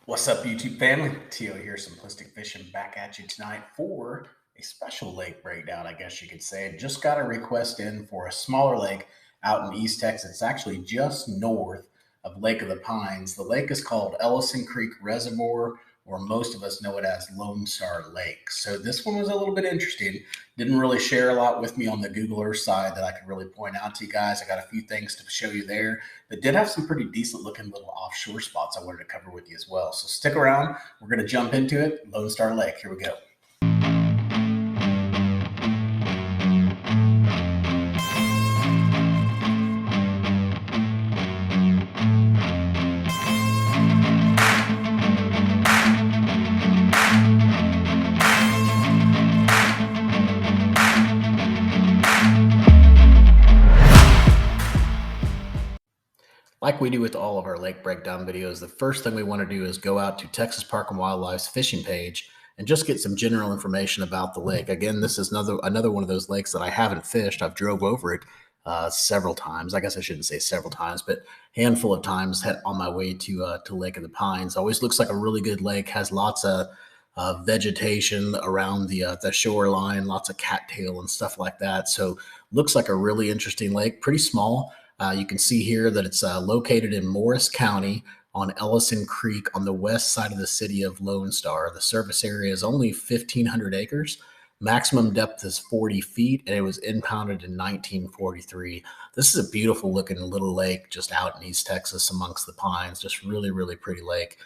What's up, YouTube family? Tio here, Simplistic Fishing, back at you tonight for a special lake breakdown, I guess you could say. Just got a request in for a smaller lake out in East Texas. It's actually just north of Lake of the Pines. The lake is called Ellison Creek Reservoir, or most of us know it as Lone Star Lake. So this one was a little bit interesting. Didn't really share a lot with me on the Google Earth side that I could really point out to you guys. I got a few things to show you there that did have some pretty decent looking little offshore spots I wanted to cover with you as well. So stick around. We're going to jump into it. Lone Star Lake. Here we go. Like we do with all of our lake breakdown videos, the first thing we want to do is go out to Texas Park and Wildlife's fishing page and just get some general information about the lake. Again, this is another one of those lakes that I haven't fished. I've drove over it several times. I guess I shouldn't say several times, but handful of times on my way to Lake of the Pines. Always looks like a really good lake. Has lots of vegetation around the shoreline, lots of cattail and stuff like that. So looks like a really interesting lake. Pretty small. You can see here that it's located in Morris County on Ellison Creek on the west side of the city of Lone Star. The surface area is only 1,500 acres. Maximum depth is 40 feet, and it was impounded in 1943. This is a beautiful looking little lake just out in East Texas amongst the pines. Just really, really pretty lake.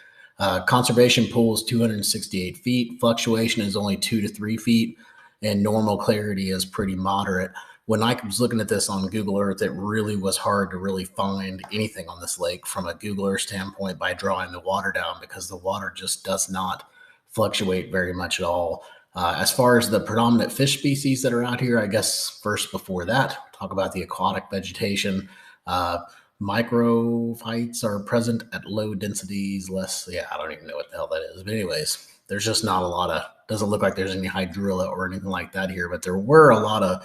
Conservation pool is 268 feet. Fluctuation is only 2 to 3 feet, and normal clarity is pretty moderate. When I was looking at this on Google Earth, it really was hard to really find anything on this lake from a Google Earth standpoint by drawing the water down, because the water just does not fluctuate very much at all. As far as the predominant fish species that are out here, I guess first before that, talk about the aquatic vegetation. Microphytes are present at low densities, I don't even know what the hell that is. But anyways, there's just not a lot of, doesn't look like there's any hydrilla or anything like that here, but there were a lot of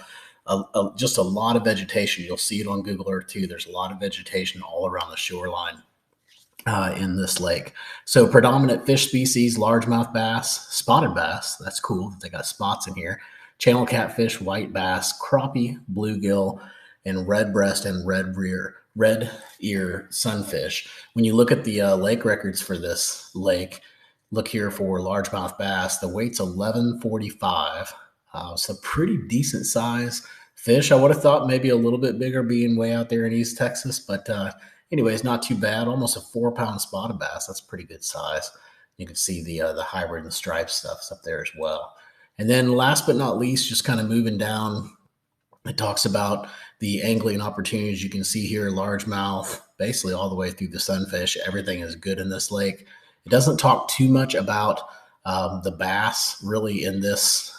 just a lot of vegetation. You'll see it on Google Earth too. There's a lot of vegetation all around the shoreline in this lake. So predominant fish species: largemouth bass, spotted bass. That's cool. They got spots in here. Channel catfish, white bass, crappie, bluegill, and redbreast and red ear sunfish. When you look at the lake records for this lake, look here for largemouth bass. The weight's 1145. So pretty decent size fish. I would have thought maybe a little bit bigger being way out there in East Texas, but anyways, not too bad. Almost a 4-pound spotted bass. That's pretty good size. You can see the hybrid and striped stuff's up there as well. And then last but not least, just kind of moving down, it talks about the angling opportunities. You can see here largemouth, basically all the way through the sunfish. Everything is good in this lake. It doesn't talk too much about the bass really in this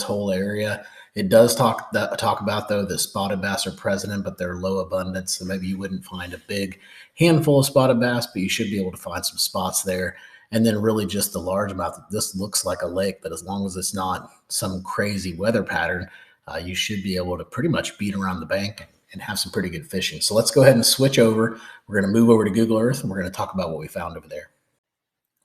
whole area. It does talk about, though, that spotted bass are present, but they're low abundance. So maybe you wouldn't find a big handful of spotted bass, but you should be able to find some spots there. And then really just the largemouth. This looks like a lake, but as long as it's not some crazy weather pattern, you should be able to pretty much beat around the bank and have some pretty good fishing. So let's go ahead and switch over. We're going to move over to Google Earth, and we're going to talk about what we found over there.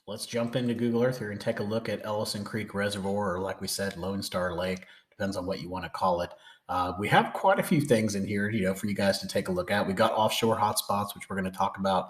Let's jump into Google Earth here and take a look at Ellison Creek Reservoir, or like we said, Lone Star Lake. Depends on what you want to call it. We have quite a few things in here, for you guys to take a look at. We got offshore hotspots, which we're going to talk about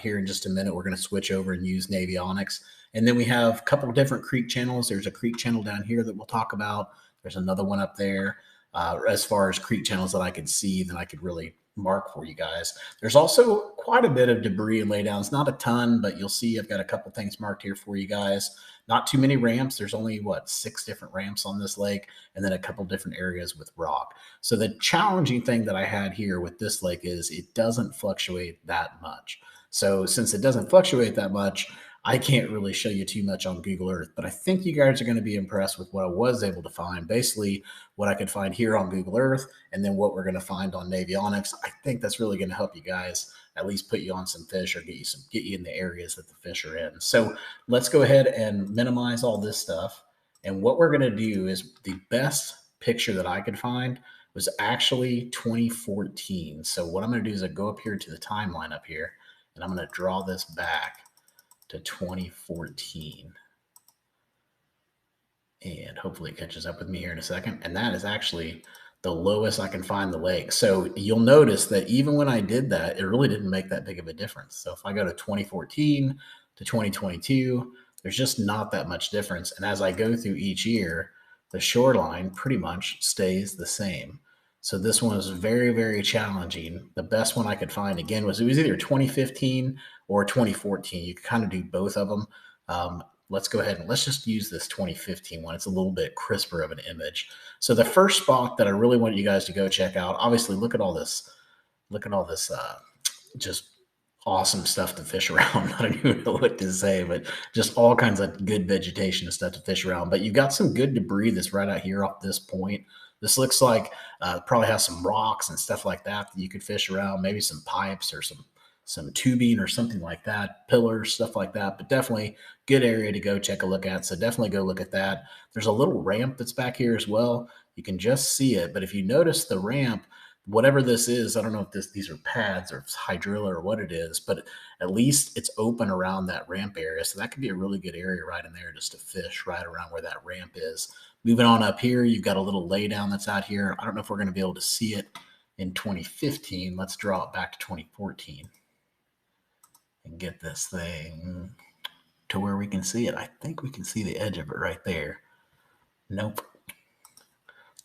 here in just a minute. We're going to switch over and use Navionics. And then we have a couple of different creek channels. There's a creek channel down here that we'll talk about. There's another one up there. As far as creek channels that I could see, that I could really mark for you guys. There's also quite a bit of debris and laydowns, not a ton, but you'll see I've got a couple things marked here for you guys. Not too many ramps. There's only 6 different ramps on this lake, and then a couple different areas with rock. So the challenging thing that I had here with this lake is it doesn't fluctuate that much. So since it doesn't fluctuate that much, I can't really show you too much on Google Earth, but I think you guys are going to be impressed with what I was able to find. Basically, what I could find here on Google Earth, and then what we're going to find on Navionics. I think that's really going to help you guys at least put you on some fish, or get you in the areas that the fish are in. So let's go ahead and minimize all this stuff. And what we're going to do is, the best picture that I could find was actually 2014. So what I'm going to do is I go up here to the timeline up here, and I'm going to draw this back to 2014. And hopefully it catches up with me here in a second. And that is actually the lowest I can find the lake. So you'll notice that even when I did that, it really didn't make that big of a difference. So if I go to 2014 to 2022, there's just not that much difference. And as I go through each year, the shoreline pretty much stays the same. So this one was very, very challenging. The best one I could find, again, was it was either 2015 or 2014. You could kind of do both of them. Let's go ahead and let's just use this 2015 one. It's a little bit crisper of an image. So the first spot that I really want you guys to go check out, obviously look at all this, just awesome stuff to fish around. I don't even know what to say, but just all kinds of good vegetation and stuff to fish around. But you've got some good debris that's right out here off this point. This looks like probably has some rocks and stuff like that that you could fish around, maybe some pipes or some tubing or something like that, pillars, stuff like that. But definitely good area to go check a look at. So definitely go look at that. There's a little ramp that's back here as well. You can just see it. But if you notice the ramp, whatever this is, I don't know if these are pads or hydrilla or what it is, but at least it's open around that ramp area. So that could be a really good area right in there just to fish right around where that ramp is. Moving on up here, you've got a little laydown that's out here. I don't know if we're going to be able to see it in 2015. Let's draw it back to 2014 and get this thing to where we can see it. I think we can see the edge of it right there. Nope.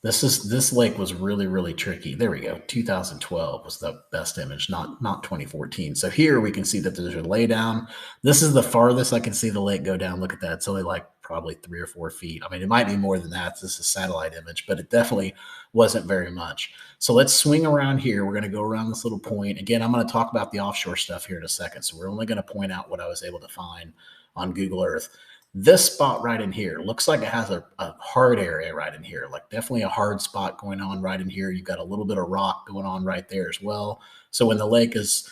This lake was really, really tricky. There we go. 2012 was the best image, not 2014. So here we can see that there's a laydown. This is the farthest I can see the lake go down. Look at that. It's only like probably 3 or 4 feet. I mean, it might be more than that. This is a satellite image, but it definitely wasn't very much. So let's swing around here. We're going to go around this little point. Again, I'm going to talk about the offshore stuff here in a second. So we're only going to point out what I was able to find on Google Earth. This spot right in here looks like it has a hard area right in here, like definitely a hard spot going on right in here. You've got a little bit of rock going on right there as well. So when the lake is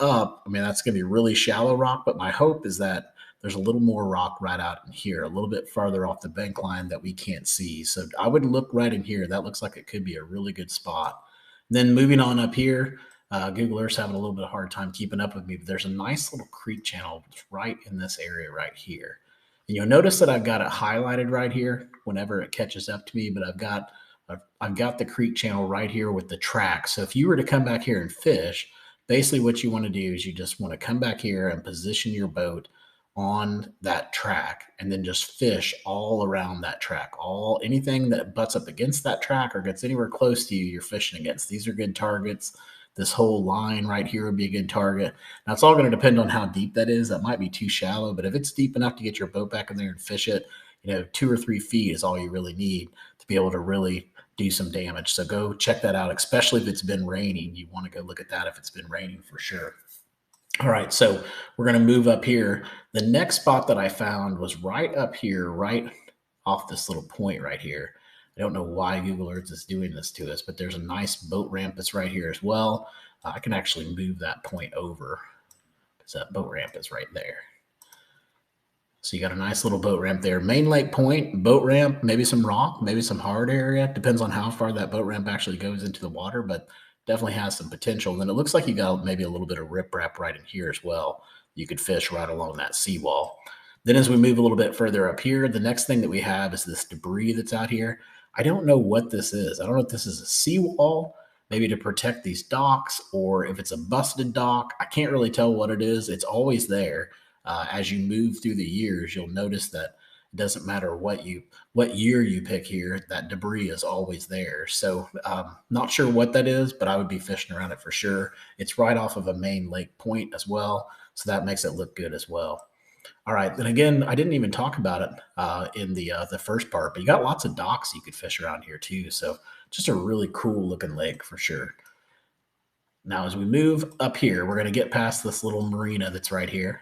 up, I mean, that's going to be really shallow rock, but my hope is that there's a little more rock right out in here, a little bit farther off the bank line that we can't see. So I would look right in here. That looks like it could be a really good spot. And then moving on up here, Google Earth's having a little bit of a hard time keeping up with me, but there's a nice little creek channel right in this area right here. And you'll notice that I've got it highlighted right here whenever it catches up to me, but I've got the creek channel right here with the track. So if you were to come back here and fish, basically what you want to do is you just want to come back here and position your boat on that track and then just fish all around that track. Anything that butts up against that track or gets anywhere close to you, you're fishing against. These are good targets. This whole line right here would be a good target. Now, it's all going to depend on how deep that is. That might be too shallow, but if it's deep enough to get your boat back in there and fish it, 2 or 3 feet is all you really need to be able to really do some damage. So go check that out, especially if it's been raining. You want to go look at that if it's been raining for sure. All right, so we're going to move up here. The next spot that I found was right up here, right off this little point right here. I don't know why Google Earth is doing this to us, but there's a nice boat ramp that's right here as well. I can actually move that point over because that boat ramp is right there. So you got a nice little boat ramp there. Main lake point, boat ramp, maybe some rock, maybe some hard area. Depends on how far that boat ramp actually goes into the water, but definitely has some potential. And then it looks like you got maybe a little bit of riprap right in here as well. You could fish right along that seawall. Then as we move a little bit further up here, the next thing that we have is this debris that's out here. I don't know what this is. I don't know if this is a seawall, maybe to protect these docks, or if it's a busted dock. I can't really tell what it is. It's always there. As you move through the years, you'll notice that it doesn't matter what year you pick here, that debris is always there. So not sure what that is, but I would be fishing around it for sure. It's right off of a main lake point as well, so that makes it look good as well. All right, then again, I didn't even talk about it in the first part, but you got lots of docks you could fish around here too. So just a really cool looking lake for sure. Now, as we move up here, we're going to get past this little marina that's right here.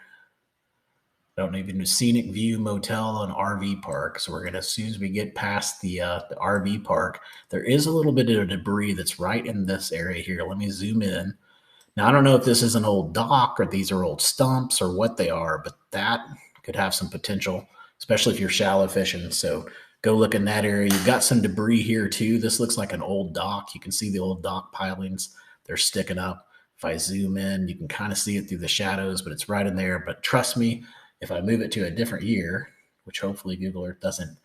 Don't even do Scenic View Motel and RV Park. So we're going to, as soon as we get past the RV park, there is a little bit of debris that's right in this area here. Let me zoom in. Now, I don't know if this is an old dock or these are old stumps or what they are, but that could have some potential, especially if you're shallow fishing. So go look in that area. You've got some debris here too. This looks like an old dock. You can see the old dock pilings. They're sticking up. If I zoom in, you can kind of see it through the shadows, but it's right in there. But trust me, If I move it to a different year, which hopefully Google Earth doesn't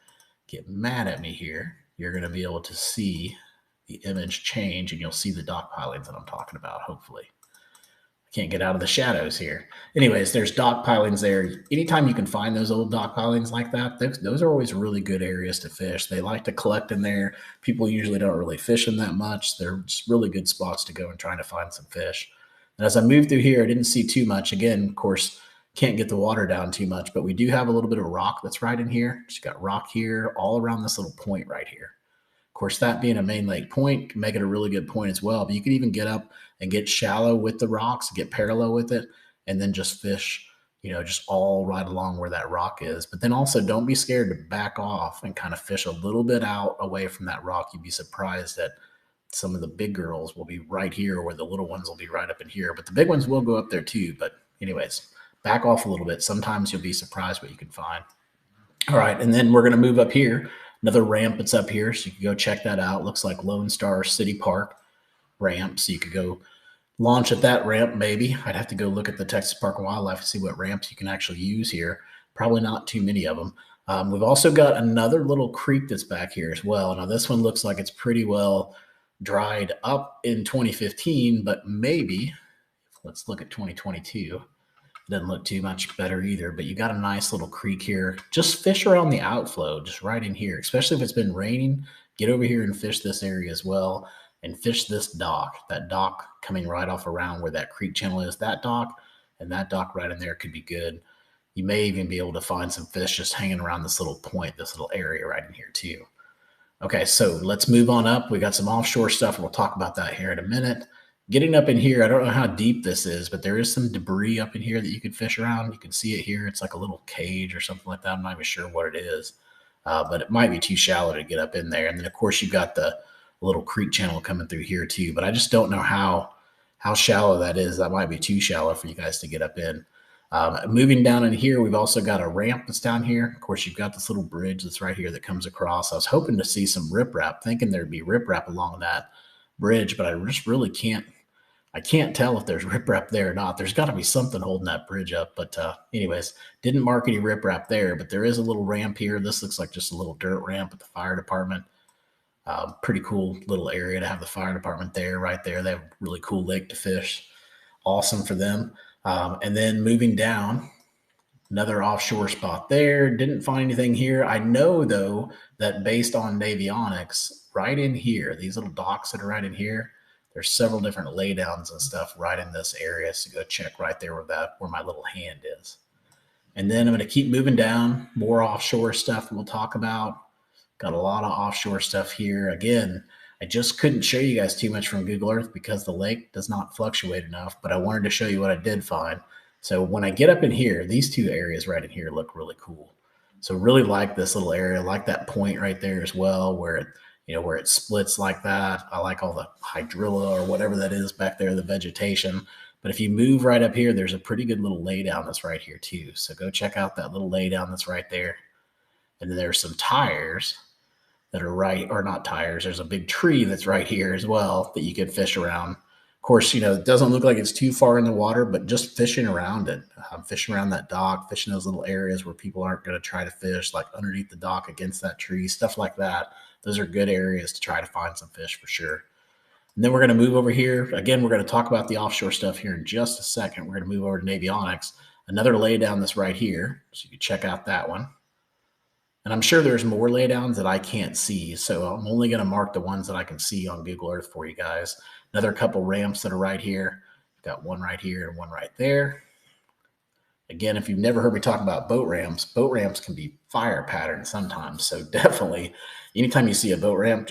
get mad at me here, you're going to be able to see the image change, and you'll see the dock pilings that I'm talking about, hopefully. I can't get out of the shadows here. Anyways, there's dock pilings there. Anytime you can find those old dock pilings like that, those are always really good areas to fish. They like to collect in there. People usually don't really fish in that much. They're just really good spots to go and try to find some fish. And as I moved through here, I didn't see too much. Again, of course, can't get the water down too much, but we do have a little bit of rock that's right in here. Just got rock here all around this little point right here. Of course, that being a main lake point can make it a really good point as well. But you can even get up and get shallow with the rocks, get parallel with it, and then just fish, just all right along where that rock is. But then also don't be scared to back off and kind of fish a little bit out away from that rock. You'd be surprised that some of the big girls will be right here, where the little ones will be right up in here. But the big ones will go up there too. But anyways, back off a little bit. Sometimes you'll be surprised what you can find. All right, and then we're going to move up here. Another ramp that's up here, so you can go check that out. Looks like Lone Star City Park ramp, so you could go launch at that ramp maybe. I'd have to go look at the Texas Park and Wildlife to see what ramps you can actually use here. Probably not too many of them. We've also got another little creek that's back here as well. Now this one looks like it's pretty well dried up in 2015, but maybe, let's look at 2022. Doesn't look too much better either, but you got a nice little creek here. Just fish around the outflow, just right in here, especially if it's been raining. Get over here and fish this area as well, and fish this dock. That dock coming right off around where that creek channel is, that dock, and that dock right in there could be good. You may even be able to find some fish just hanging around this little point, this little area right in here too. Okay, so let's move on up. We got some offshore stuff, and we'll talk about that here in a minute. Getting up in here, I don't know how deep this is, but there is some debris up in here that you can fish around. You can see it here. It's like a little cage or something like that. I'm not even sure what it is, but it might be too shallow to get up in there. And then, of course, you've got the little creek channel coming through here too, but I just don't know how shallow that is. That might be too shallow for you guys to get up in. Moving down in here, we've also got a ramp that's down here. Of course, you've got this little bridge that's right here that comes across. I was hoping to see some riprap, thinking there'd be riprap along that bridge, but I just really can't. I can't tell if there's riprap there or not. There's got to be something holding that bridge up. But anyways, didn't mark any riprap there, but there is a little ramp here. This looks like just a little dirt ramp at the fire department. Pretty cool little area to have the fire department there, right there. They have a really cool lake to fish. Awesome for them. And then moving down, another offshore spot there. Didn't find anything here. I know, though, that based on Navionics, right in here, these little docks that are right in here, there's several different laydowns and stuff right in this area. So go check right there where my little hand is. And then I'm going to keep moving down. More offshore stuff we'll talk about. Got a lot of offshore stuff here. Again, I just couldn't show you guys too much from Google Earth because the lake does not fluctuate enough, but I wanted to show you what I did find. So when I get up in here, these two areas right in here look really cool. So really like this little area, like that point right there as well, where it splits like that. I like all the hydrilla or whatever that is back there, the vegetation. But if you move right up here, there's a pretty good little laydown that's right here too. So go check out that little laydown that's right there. And then there's some tires that are right, or not tires. There's a big tree that's right here as well that you can fish around. Of course, it doesn't look like it's too far in the water, but just fishing around it, fishing around that dock, fishing those little areas where people aren't going to try to fish, like underneath the dock against that tree, stuff like that. Those are good areas to try to find some fish for sure. And then we're going to move over here. Again, we're going to talk about the offshore stuff here in just a second. We're going to move over to Navionics. Another laydown that's right here. So you can check out that one. And I'm sure there's more laydowns that I can't see. So I'm only going to mark the ones that I can see on Google Earth for you guys. Another couple ramps that are right here. Got one right here and one right there. Again, if you've never heard me talk about boat ramps can be fire patterns sometimes. So definitely, anytime you see a boat ramp,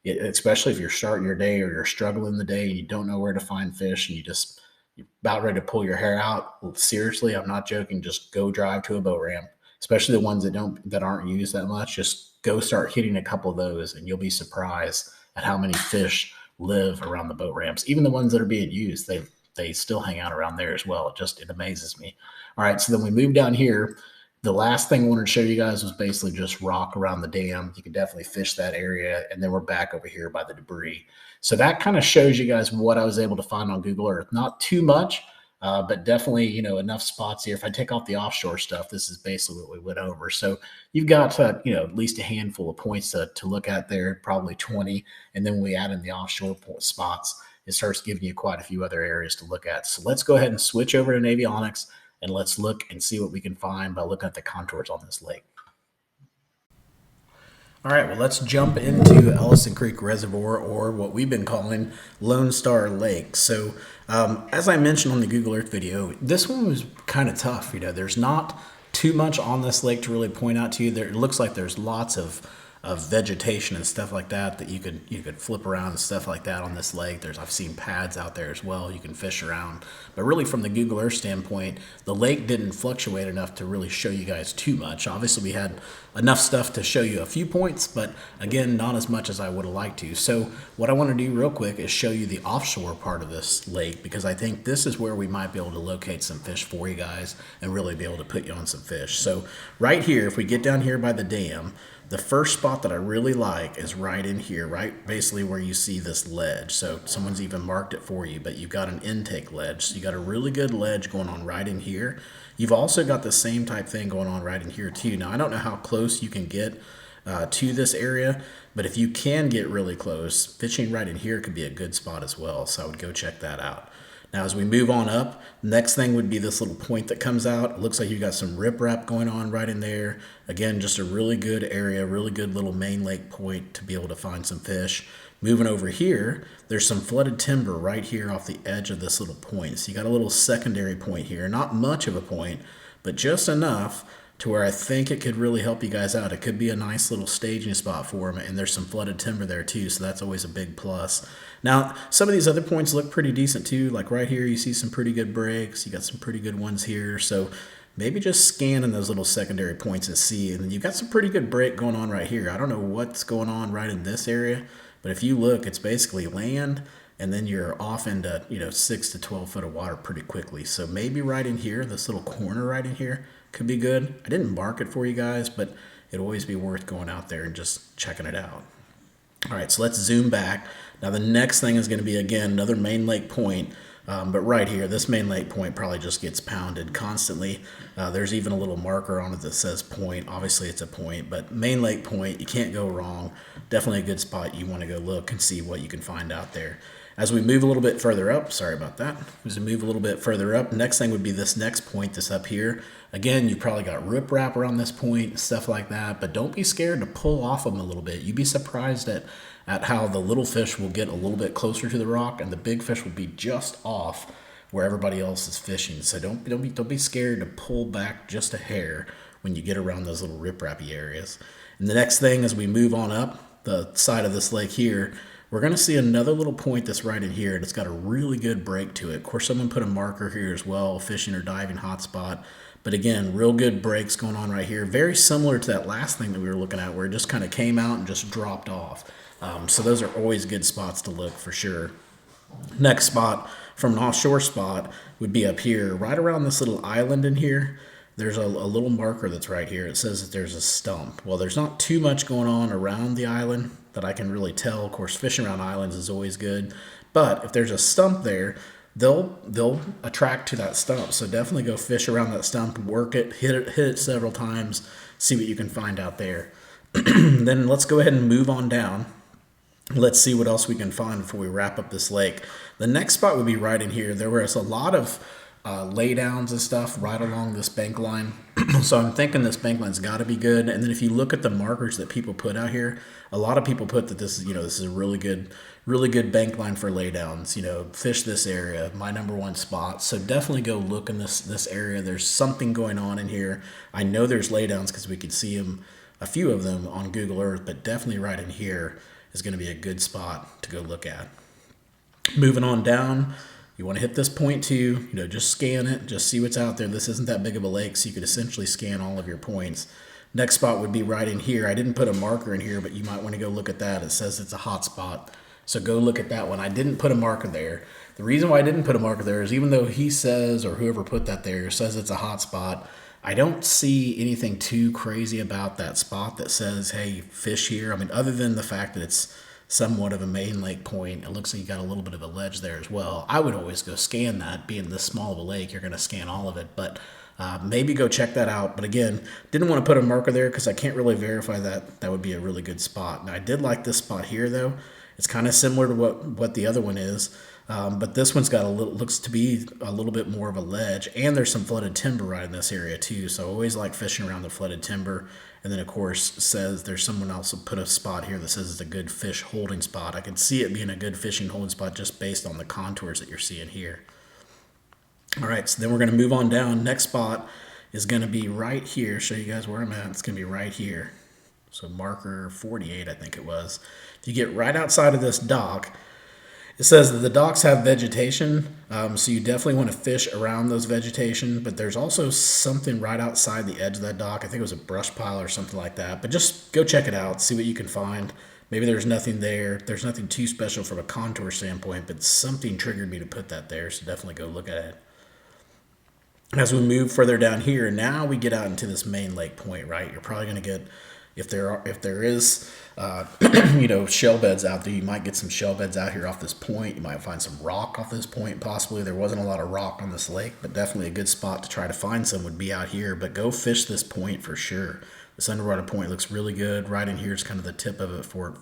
especially if you're starting your day or you're struggling the day and you don't know where to find fish and you're about ready to pull your hair out. Well, seriously, I'm not joking. Just go drive to a boat ramp, especially the ones that aren't used that much. Just go start hitting a couple of those and you'll be surprised at how many fish live around the boat ramps. Even the ones that are being used, they still hang out around there as well. It amazes me. All right, so then we move down here. The last thing I wanted to show you guys was basically just rock around the dam. You can definitely fish that area, and then we're back over here by the debris. So that kind of shows you guys what I was able to find on Google Earth. Not too much. But definitely, enough spots here. If I take off the offshore stuff, this is basically what we went over. So you've got, at least a handful of points to look at there, probably 20. And then when we add in the offshore spots, it starts giving you quite a few other areas to look at. So let's go ahead and switch over to avionics and let's look and see what we can find by looking at the contours on this lake. All right, well, let's jump into Ellison Creek Reservoir, or what we've been calling Lone Star Lake. So, as I mentioned on the Google Earth video, this one was kind of tough. There's not too much on this lake to really point out to you. It looks like there's lots of vegetation and stuff like that you could flip around and stuff like that on this lake. I've seen pads out there as well you can fish around, but really from the Google Earth standpoint, the lake didn't fluctuate enough to really show you guys too much. Obviously we had enough stuff to show you a few points, but again, not as much as I would have liked to. So what I want to do real quick is show you the offshore part of this lake, because I think this is where we might be able to locate some fish for you guys and really be able to put you on some fish. So right here, if we get down here by the dam, the first spot that I really like is right in here, right basically where you see this ledge. So someone's even marked it for you, but you've got an intake ledge. So you got a really good ledge going on right in here. You've also got the same type thing going on right in here too. Now, I don't know how close you can get to this area, but if you can get really close, fishing right in here could be a good spot as well. So I would go check that out. Now, as we move on up, next thing would be this little point that comes out. It looks like you've got some riprap going on right in there. Again, just a really good area, really good little main lake point to be able to find some fish. Moving over here, there's some flooded timber right here off the edge of this little point. So you got a little secondary point here. Not much of a point, but just enough to where I think it could really help you guys out. It could be a nice little staging spot for them, and there's some flooded timber there too, so that's always a big plus. Now, some of these other points look pretty decent too. Like right here, you see some pretty good breaks. You got some pretty good ones here, so maybe just scanning those little secondary points and see. And then you've got some pretty good break going on right here. I don't know what's going on right in this area, but if you look, it's basically land, and then you're off into 6 to 12 foot of water pretty quickly. So maybe right in here, this little corner right in here could be good. I didn't mark it for you guys, but it'd always be worth going out there and just checking it out. All right, so let's zoom back. Now the next thing is going to be, again, another main lake point, but right here, this main lake point probably just gets pounded constantly. There's even a little marker on it that says point. Obviously it's a point, but main lake point, you can't go wrong. Definitely a good spot. You want to go look and see what you can find out there. As we move a little bit further up, sorry about that. As we move a little bit further up, next thing would be this next point that's up here. Again, you probably got riprap around this point, stuff like that, but don't be scared to pull off them a little bit. You'd be surprised at how the little fish will get a little bit closer to the rock, and the big fish will be just off where everybody else is fishing. So don't be scared to pull back just a hair when you get around those little riprappy areas. And the next thing, as we move on up the side of this lake here, we're going to see another little point that's right in here, and it's got a really good break to it. Of course, someone put a marker here as well, fishing or diving hotspot. But again, real good breaks going on right here. Very similar to that last thing that we were looking at, where it just kind of came out and just dropped off. So those are always good spots to look for sure. Next spot from an offshore spot would be up here, right around this little island in here. There's a little marker that's right here. It says that there's a stump. Well, there's not too much going on around the island that I can really tell. Of course, fishing around islands is always good. But if there's a stump there, they'll attract to that stump. So definitely go fish around that stump, work it, hit it several times, see what you can find out there. Then let's go ahead and move on down. Let's see what else we can find before we wrap up this lake. The next spot would be right in here. There was a lot of laydowns and stuff right along this bank line. So I'm thinking this bank line's got to be good. And then if you look at the markers that people put out here, a lot of people put that this is a really good bank line for laydowns. Fish this area, my number one spot. So definitely go look in this area. There's something going on in here. I know there's laydowns because we could see them, a few of them on Google Earth, but definitely right in here is going to be a good spot to go look at. Moving on down, you want to hit this point too, just scan it, just see what's out there. This isn't that big of a lake, so you could essentially scan all of your points. Next spot would be right in here. I didn't put a marker in here, but you might want to go look at that. It says it's a hot spot, so go look at that one. I didn't put a marker there. The reason why I didn't put a marker there is even though he says, or whoever put that there, says it's a hot spot, I don't see anything too crazy about that spot that says, hey, fish here. I mean, other than the fact that it's somewhat of a main lake point. It looks like you got a little bit of a ledge there as well. I would always go scan that. Being this small of a lake, you're going to scan all of it, but maybe go check that out. But again, didn't want to put a marker there because I can't really verify that that would be a really good spot. Now, I did like this spot here, though. It's kind of similar to what the other one is, but this one's got looks to be a little bit more of a ledge, and there's some flooded timber right in this area too. So I always like fishing around the flooded timber. And then of course says there's someone else who put a spot here that says it's a good fish holding spot. I can see it being a good fishing holding spot just based on the contours that you're seeing here. All right, so then we're going to move on down. Next spot is going to be right here. Show you guys where I'm at. It's going to be right here. So marker 48, I think it was. If you get right outside of this dock, it says that the docks have vegetation, so you definitely want to fish around those vegetation, but there's also something right outside the edge of that dock. I think it was a brush pile or something like that, but just go check it out, see what you can find. Maybe there's nothing there. There's nothing too special from a contour standpoint, but something triggered me to put that there, so definitely go look at it. As we move further down here, now we get out into this main lake point, right? You're probably going to get, if there is, you know, shell beds out there, you might get some shell beds out here off this point. You might find some rock off this point. Possibly there wasn't a lot of rock on this lake, but definitely a good spot to try to find some would be out here. But go fish this point for sure. This underwater point looks really good. Right in here is kind of the tip of it before it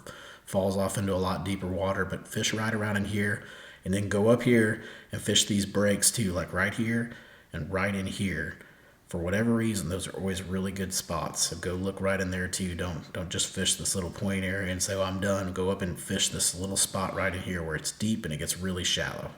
falls off into a lot deeper water. But fish right around in here, and then go up here and fish these breaks too, like right here and right in here. For whatever reason, those are always really good spots. So go look right in there too. Don't just fish this little point area and say, "Oh, I'm done." Go up and fish this little spot right in here where it's deep and it gets really shallow.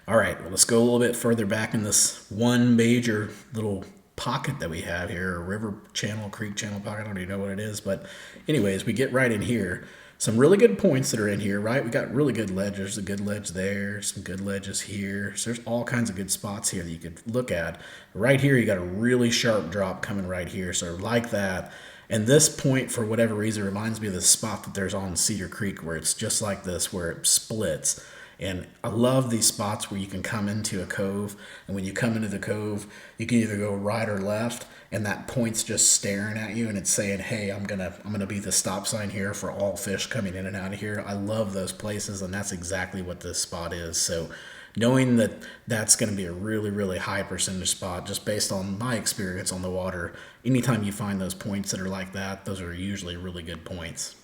All right, well, let's go a little bit further back in this one major little pocket that we have here, a river channel, creek channel pocket. I don't even know what it is, but anyways, we get right in here. Some really good points that are in here, right? We got really good ledges. There's a good ledge there, some good ledges here. So there's all kinds of good spots here that you could look at. Right here, you got a really sharp drop coming right here. So like that. And this point, for whatever reason, reminds me of the spot that there's on Cedar Creek where it's just like this, where it splits. And I love these spots where you can come into a cove, and when you come into the cove, you can either go right or left, and that point's just staring at you, and it's saying, "Hey, I'm gonna be the stop sign here for all fish coming in and out of here." I love those places, and that's exactly what this spot is. So knowing that that's going to be a really, really high percentage spot, just based on my experience on the water, anytime you find those points that are like that, those are usually really good points.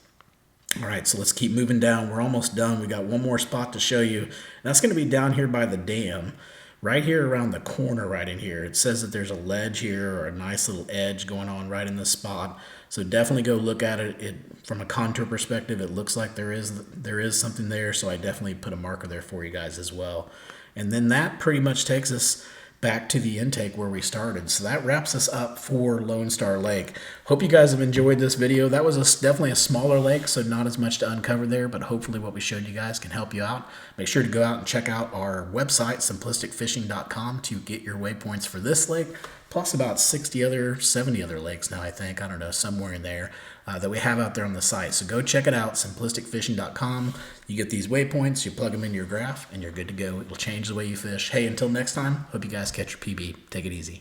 All right, so let's keep moving down. We're almost done. We got one more spot to show you. And that's going to be down here by the dam, right here around the corner right in here. It says that there's a ledge here or a nice little edge going on right in this spot. So definitely go look at it. From a contour perspective, it looks like there is something there. So I definitely put a marker there for you guys as well. And then that pretty much takes us back to the intake where we started. So that wraps us up for Lone Star Lake. Hope you guys have enjoyed this video. That was definitely a smaller lake, so not as much to uncover there, but hopefully what we showed you guys can help you out. Make sure to go out and check out our website, simplisticfishing.com, to get your waypoints for this lake, plus about 70 other lakes now, I think. I don't know, somewhere in there that we have out there on the site. So go check it out, simplisticfishing.com. You get these waypoints, you plug them into your graph, and you're good to go. It will change the way you fish. Hey, until next time, hope you guys catch your PB. Take it easy.